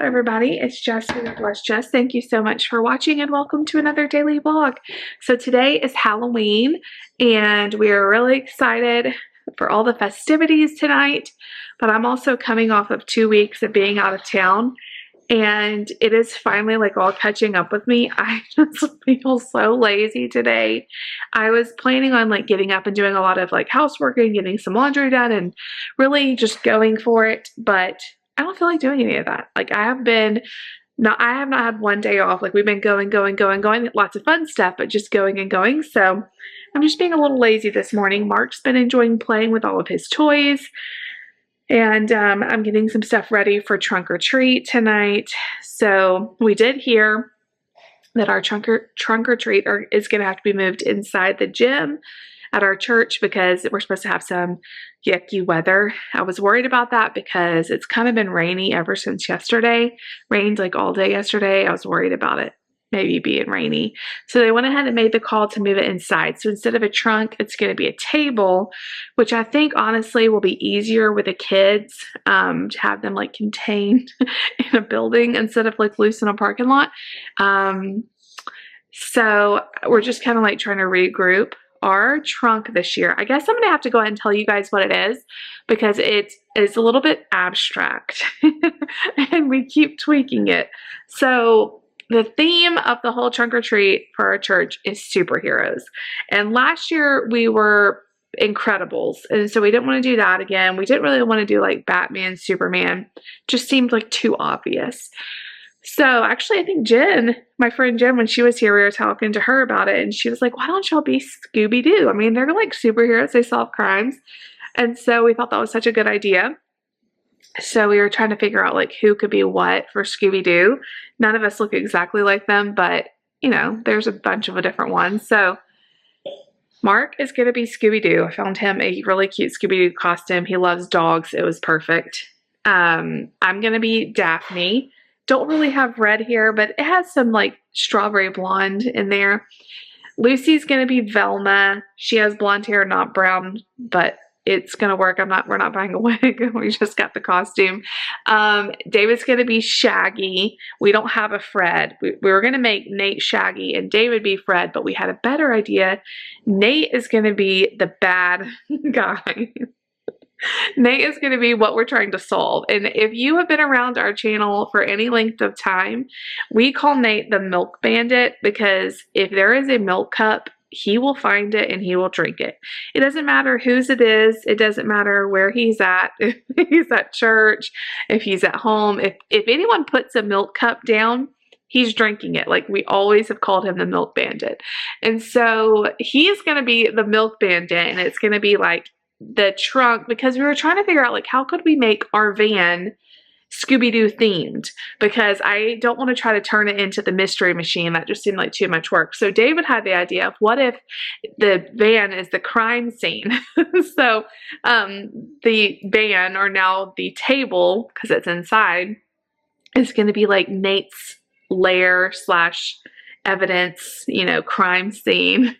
Everybody, it's Jess with Bless Jess. Thank you so much for watching and welcome to another daily vlog. So today is Halloween and we are really excited for all the festivities tonight, but I'm also coming off of 2 weeks of being out of town and it is finally like all catching up with me. I just feel so lazy today. I was planning on like getting up and doing a lot of like housework and getting some laundry done and really just going for it, but I don't feel like doing any of that. Like I have not had one day off. Like we've been going, lots of fun stuff, but just going and going. So I'm just being a little lazy this morning. Mark's been enjoying playing with all of his toys. And I'm getting some stuff ready for trunk or treat tonight. So we did hear that our trunk or treat is going to have to be moved inside the gym at our church because we're supposed to have some yucky weather. I was worried about that because it's kind of been rainy ever since yesterday. Rained like all day yesterday. I was worried about it maybe being rainy. So they went ahead and made the call to move it inside. So instead of a trunk, it's going to be a table, which I think honestly will be easier with the kids to have them like contained in a building instead of like loose in a parking lot. So we're just kind of like trying to regroup our trunk this year. I guess I'm going to have to go ahead and tell you guys what it is because it is a little bit abstract and we keep tweaking it. So the theme of the whole trunk or treat for our church is superheroes. And last year we were Incredibles. And so we didn't want to do that again. We didn't really want to do like Batman, Superman. Just seemed like too obvious. So actually, I think Jen, my friend Jen, when she was here, we were talking to her about it, and she was like, why don't y'all be Scooby-Doo? I mean, they're like superheroes. They solve crimes. And so we thought that was such a good idea. So we were trying to figure out like who could be what for Scooby-Doo. None of us look exactly like them, but you know, there's a bunch of different ones. So Mark is going to be Scooby-Doo. I found him a really cute Scooby-Doo costume. He loves dogs. It was perfect. I'm going to be Daphne. Don't really have red hair, but it has some like strawberry blonde in there. Lucy's going to be Velma. She has blonde hair, not brown, but it's going to work. We're not buying a wig. We just got the costume. David's going to be Shaggy. We don't have a Fred. We were going to make Nate Shaggy and David be Fred, but we had a better idea. Nate is going to be the bad guy. Nate is going to be what we're trying to solve. And if you have been around our channel for any length of time, we call Nate the milk bandit because if there is a milk cup, he will find it and he will drink it. It doesn't matter whose it is. It doesn't matter where he's at. If he's at church, if he's at home, if anyone puts a milk cup down, he's drinking it. Like we always have called him the milk bandit. And so he's going to be the milk bandit and it's going to be like the trunk because we were trying to figure out like how could we make our van Scooby-Doo themed because I don't want to try to turn it into the mystery machine. That just seemed like too much work. So David had the idea of what if the van is the crime scene. So the van or now the table because it's inside is going to be like Nate's lair / evidence, you know, crime scene.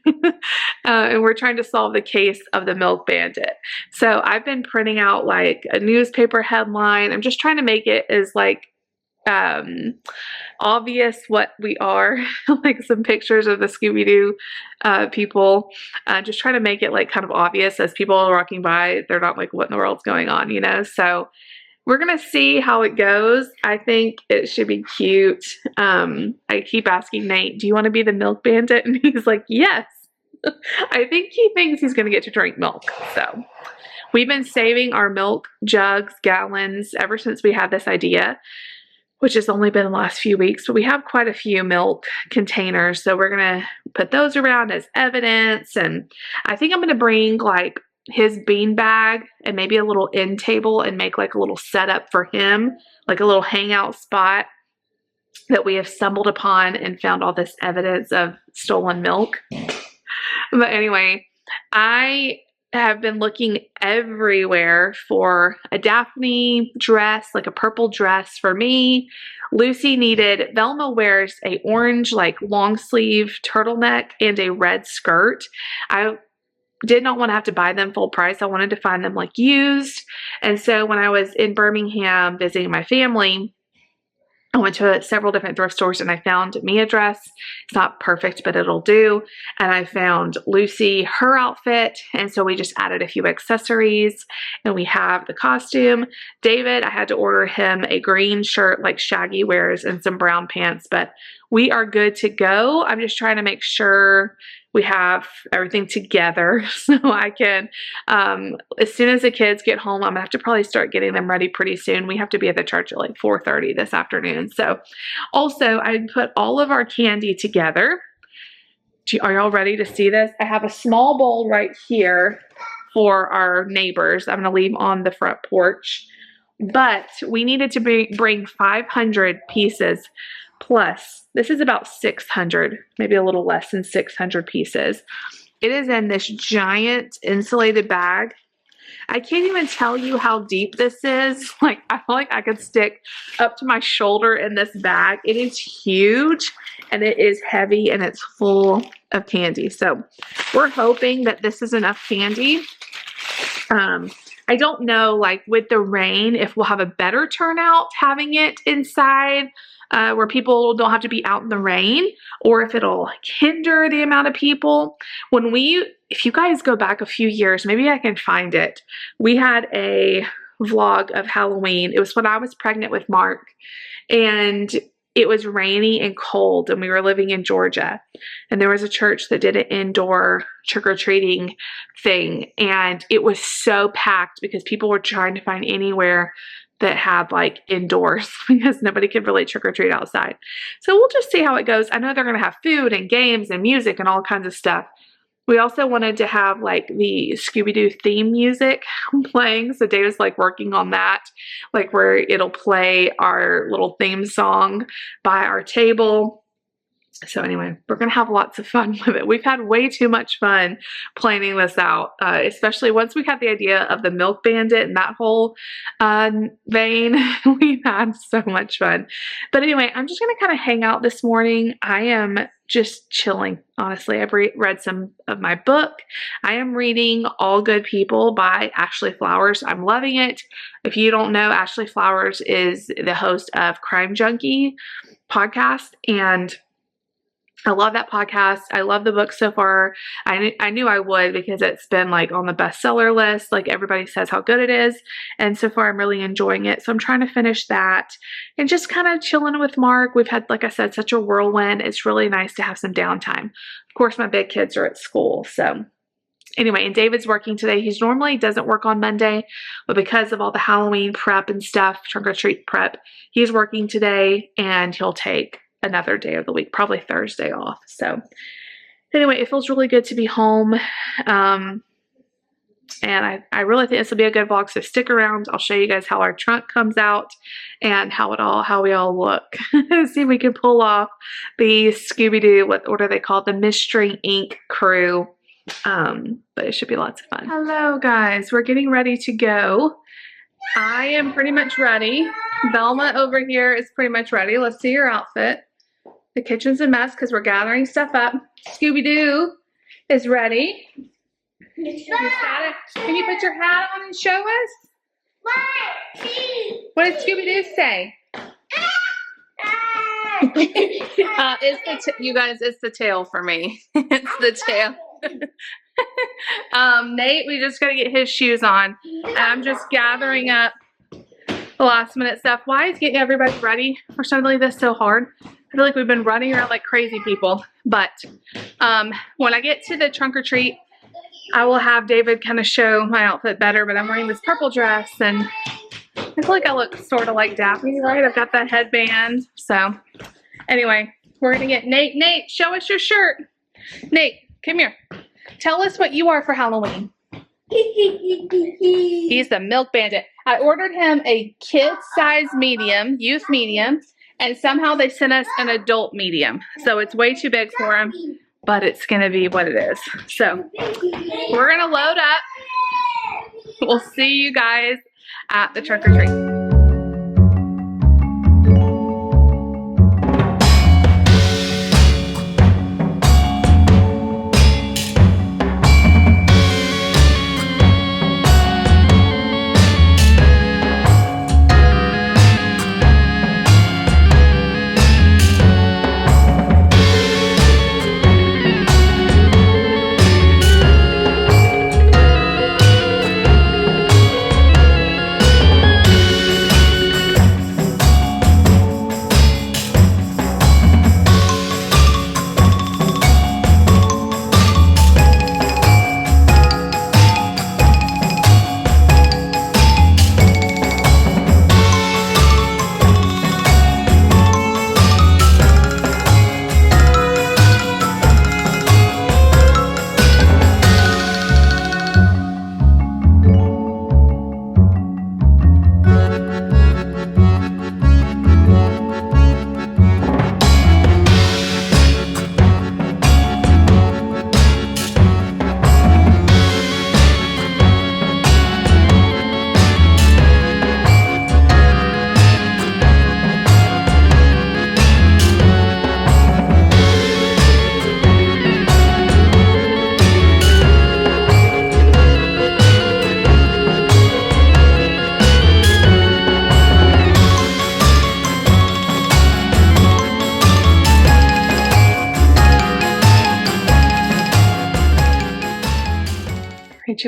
And we're trying to solve the case of the milk bandit. So I've been printing out like a newspaper headline. I'm just trying to make it as like obvious what we are, like some pictures of the Scooby-Doo people. Just trying to make it like kind of obvious as people are walking by. They're not like, what in the world's going on, you know? So we're going to see how it goes. I think it should be cute. I keep asking Nate, do you want to be the milk bandit? And he's like, yes. I think he thinks he's going to get to drink milk. So we've been saving our milk jugs, gallons, ever since we had this idea, which has only been the last few weeks. But we have quite a few milk containers. So we're going to put those around as evidence. And I think I'm going to bring like his bean bag and maybe a little end table and make like a little setup for him, like a little hangout spot that we have stumbled upon and found all this evidence of stolen milk. But anyway, I have been looking everywhere for a Daphne dress, like a purple dress for me. Lucy needed, Velma wears a orange like long sleeve turtleneck and a red skirt. I did not want to have to buy them full price. I wanted to find them like used. And so when I was in Birmingham visiting my family, I went to several different thrift stores and I found me a dress. It's not perfect, but it'll do. And I found Lucy her outfit. And so we just added a few accessories and we have the costume. David, I had to order him a green shirt like Shaggy wears and some brown pants, but we are good to go. I'm just trying to make sure we have everything together so I can, as soon as the kids get home, I'm gonna have to probably start getting them ready pretty soon. We have to be at the church at like 4:30 this afternoon. So also I put all of our candy together. Are y'all ready to see this? I have a small bowl right here for our neighbors. I'm gonna leave on the front porch, but we needed to bring 500 pieces plus. This is about 600, maybe a little less than 600 pieces. It is in this giant insulated bag. I can't even tell you how deep this is. Like, I feel like I could stick up to my shoulder in this bag. It is huge and it is heavy and it's full of candy. So we're hoping that this is enough candy. I don't know, like with the rain, if we'll have a better turnout having it inside where people don't have to be out in the rain, or if it'll like hinder the amount of people. If you guys go back a few years, maybe I can find it. We had a vlog of Halloween. It was when I was pregnant with Mark, and it was rainy and cold, and we were living in Georgia, and there was a church that did an indoor trick-or-treating thing, and it was so packed because people were trying to find anywhere that had like indoors because nobody could really trick-or-treat outside. So we'll just see how it goes. I know they're going to have food and games and music and all kinds of stuff. We also wanted to have like the Scooby-Doo theme music playing. So David's like working on that, like where it'll play our little theme song by our table. So anyway, we're going to have lots of fun with it. We've had way too much fun planning this out, especially once we had the idea of the Milk Bandit and that whole vein. We've had so much fun. But anyway, I'm just going to kind of hang out this morning. I am just chilling, honestly. I've read some of my book. I am reading All Good People by Ashley Flowers. I'm loving it. If you don't know, Ashley Flowers is the host of Crime Junkie podcast, and I love that podcast. I love the book so far. I knew I would because it's been like on the bestseller list. Like everybody says how good it is. And so far I'm really enjoying it. So I'm trying to finish that and just kind of chilling with Mark. We've had, like I said, such a whirlwind. It's really nice to have some downtime. Of course, my big kids are at school. So anyway, and David's working today. He normally doesn't work on Monday, but because of all the Halloween prep and stuff, trunk or treat prep, he's working today and he'll take another day of the week, probably Thursday off. So anyway, it feels really good to be home. And I really think this will be a good vlog. So stick around. I'll show you guys how our trunk comes out and how we all look. See if we can pull off the Scooby-Doo, what are they called? The Mystery Inc. crew. But it should be lots of fun. Hello guys, we're getting ready to go. I am pretty much ready. Velma over here is pretty much ready. Let's see your outfit. The kitchen's a mess because we're gathering stuff up. Scooby-Doo is ready. Can you put your hat on and show us? What did Scooby-Doo say? You guys, it's the tail for me. It's the tail. Nate, we just gotta get his shoes on. And I'm just gathering up the last minute stuff. Why is getting everybody ready for suddenly this so hard? I feel like we've been running around like crazy people. But when I get to the trunk or treat, I will have David kind of show my outfit better. But I'm wearing this purple dress and I feel like I look sort of like Daphne, right? I've got that headband. So anyway, we're gonna get Nate. Nate, show us your shirt. Nate, come here. Tell us what you are for Halloween. He's the Milk Bandit. I ordered him a kid-size medium, youth medium, and somehow they sent us an adult medium. So it's way too big for him, but it's going to be what it is. So we're going to load up. We'll see you guys at the trunk or treat.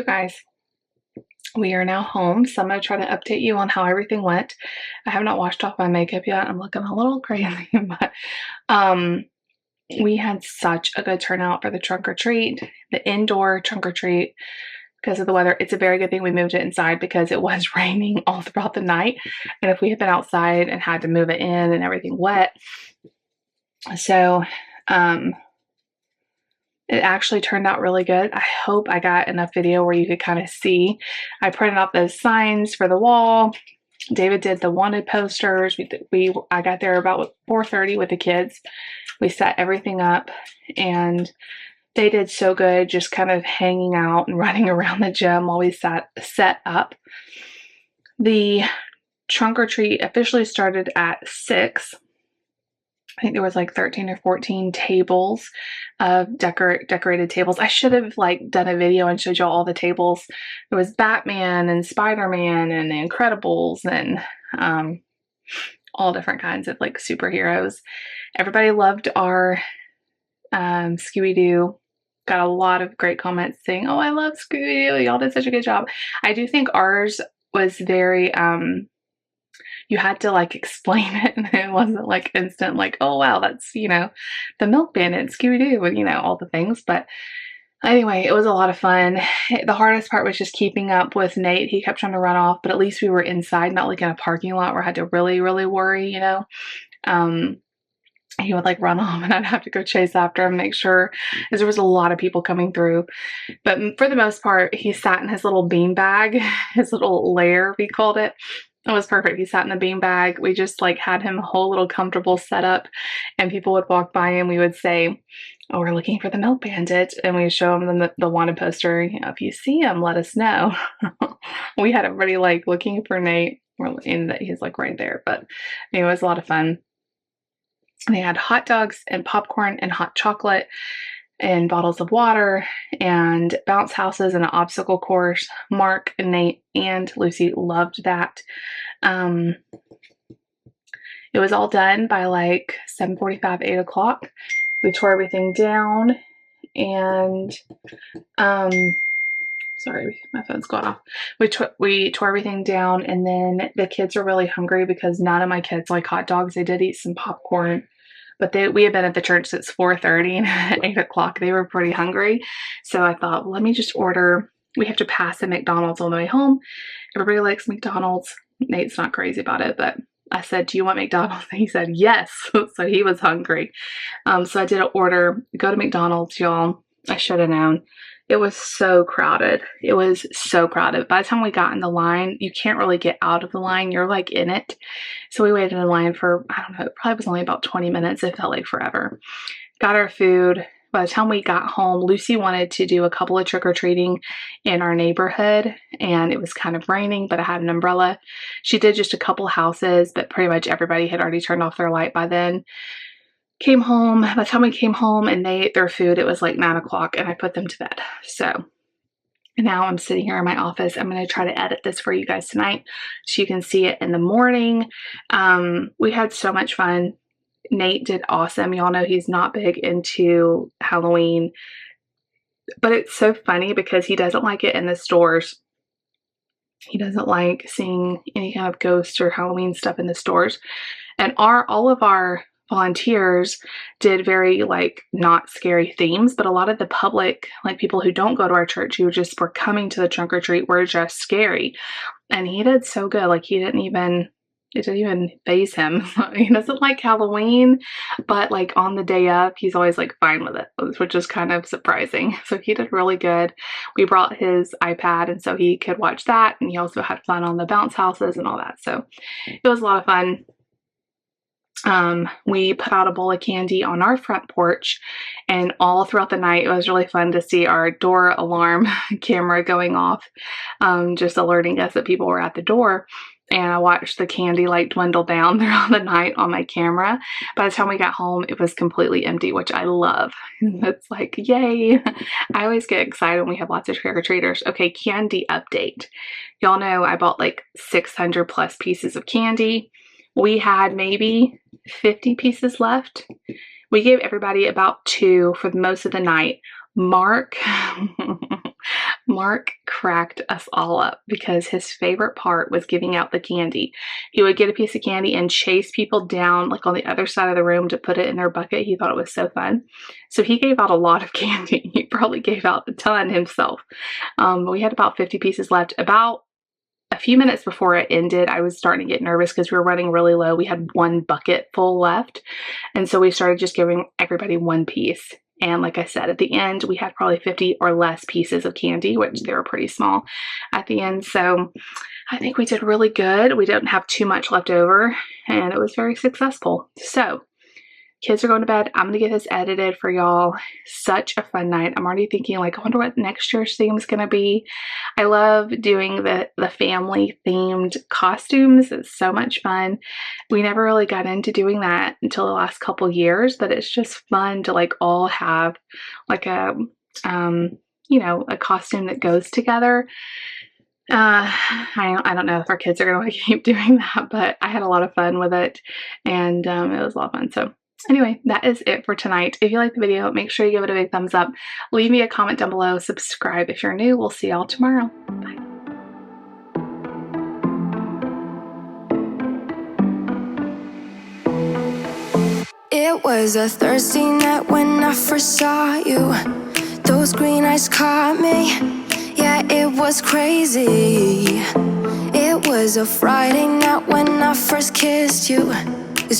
you guys. We are now home, so I'm going to try to update you on how everything went. I have not washed off my makeup yet. I'm looking a little crazy, but we had such a good turnout for the trunk or treat, the indoor trunk or treat. Because of the weather, it's a very good thing we moved it inside because it was raining all throughout the night. And if we had been outside and had to move it in and everything wet. So, it actually turned out really good. I hope I got enough video where you could kind of see. I printed out those signs for the wall. David did the wanted posters. I got there about 4:30 with the kids. We set everything up and they did so good just kind of hanging out and running around the gym while we set up. The trunk or treat officially started at 6. I think there was like 13 or 14 tables of decorated tables. I should have like done a video and showed you all the tables. There was Batman and Spider-Man and the Incredibles and all different kinds of like superheroes. Everybody loved our Scooby-Doo. Got a lot of great comments saying, oh, I love Scooby-Doo. Y'all did such a good job. I do think ours was very, you had to like explain it and it wasn't like instant like, oh wow, that's, you know, the Milk Bandit, Scooby-Doo and, you know, all the things. But anyway, it was a lot of fun. The hardest part was just keeping up with Nate. He kept trying to run off, but at least we were inside, not like in a parking lot where I had to really, really worry, you know. He would like run off and I'd have to go chase after him, make sure, because there was a lot of people coming through. But for the most part, he sat in his little bean bag, his little lair, we called it. It was perfect. He sat in the bean bag. We just like had him a whole little comfortable setup and people would walk by and we would say, oh, we're looking for the Milk Bandit. And we show them the wanted poster. You know, if you see him, let us know. We had everybody like looking for Nate and that he's like right there. But it was a lot of fun. They had hot dogs and popcorn and hot chocolate and bottles of water and bounce houses and an obstacle course. Mark and Nate and Lucy loved that. It was all done by like 7:45, 8 o'clock. We tore everything down and sorry, my phone's going off. We tore everything down and then the kids were really hungry because none of my kids like hot dogs. They did eat some popcorn, but we had been at the church since 4:30 and at 8 o'clock they were pretty hungry. So I thought, well, let me just order. We have to pass a McDonald's on the way home. Everybody likes McDonald's. Nate's not crazy about it, but I said, do you want McDonald's? And he said, yes. So he was hungry. So I did an order, go to McDonald's, y'all. I should have known. It was so crowded. It was so crowded. By the time we got in the line, you can't really get out of the line. You're like in it. So we waited in line for, I don't know, it probably was only about 20 minutes. It felt like forever. Got our food. By the time we got home, Lucy wanted to do a couple of trick-or-treating in our neighborhood, and it was kind of raining, but I had an umbrella. She did just a couple houses, but pretty much everybody had already turned off their light by then. Came home. By the time we came home and they ate their food, it was like 9 o'clock, and I put them to bed. So now I'm sitting here in my office. I'm going to try to edit this for you guys tonight so you can see it in the morning. We had so much fun. Nate did awesome. Y'all know he's not big into Halloween, but it's so funny because he doesn't like it in the stores. He doesn't like seeing any kind of ghosts or Halloween stuff in the stores. And all of our volunteers did very like not scary themes, but a lot of the public, like people who don't go to our church who just were coming to the trunk or treat, were just scary. And he did so good. Like it didn't even faze him. He doesn't like Halloween, but like on the day of, he's always like fine with it, which is kind of surprising. So he did really good. We brought his iPad and so he could watch that, and he also had fun on the bounce houses and all that. So it was a lot of fun. We put out a bowl of candy on our front porch, and all throughout the night it was really fun to see our door alarm camera going off, just alerting us that people were at the door. And I watched the candy like dwindle down throughout the night on my camera. By the time we got home, it was completely empty, which I love. It's like, yay. I always get excited when we have lots of trick-or-treaters. Okay, candy update. Y'all know I bought like 600 plus pieces of candy. We had maybe 50 pieces left. We gave everybody about 2 for most of the night. Mark Mark cracked us all up because his favorite part was giving out the candy. He would get a piece of candy and chase people down like on the other side of the room to put it in their bucket. He thought it was so fun. So he gave out a lot of candy. He probably gave out a ton himself. We had about 50 pieces left. About a few minutes before it ended, I was starting to get nervous because we were running really low. We had one bucket full left. And so we started just giving everybody one piece. And like I said, at the end, we had probably 50 or less pieces of candy, which they were pretty small at the end. So I think we did really good. We didn't have too much left over, and it was very successful. So kids are going to bed. I'm going to get this edited for y'all. Such a fun night. I'm already thinking, like, I wonder what next year's theme is going to be. I love doing the family themed costumes. It's so much fun. We never really got into doing that until the last couple years, but it's just fun to like all have like a, a costume that goes together. I don't know if our kids are going to keep doing that, but I had a lot of fun with it, and it was a lot of fun. So anyway, that is it for tonight. If you like the video, make sure you give it a big thumbs up. Leave me a comment down below. Subscribe if you're new. We'll see y'all tomorrow. Bye. It was a Thursday night when I first saw you. Those green eyes caught me. Yeah, it was crazy. It was a Friday night when I first kissed you.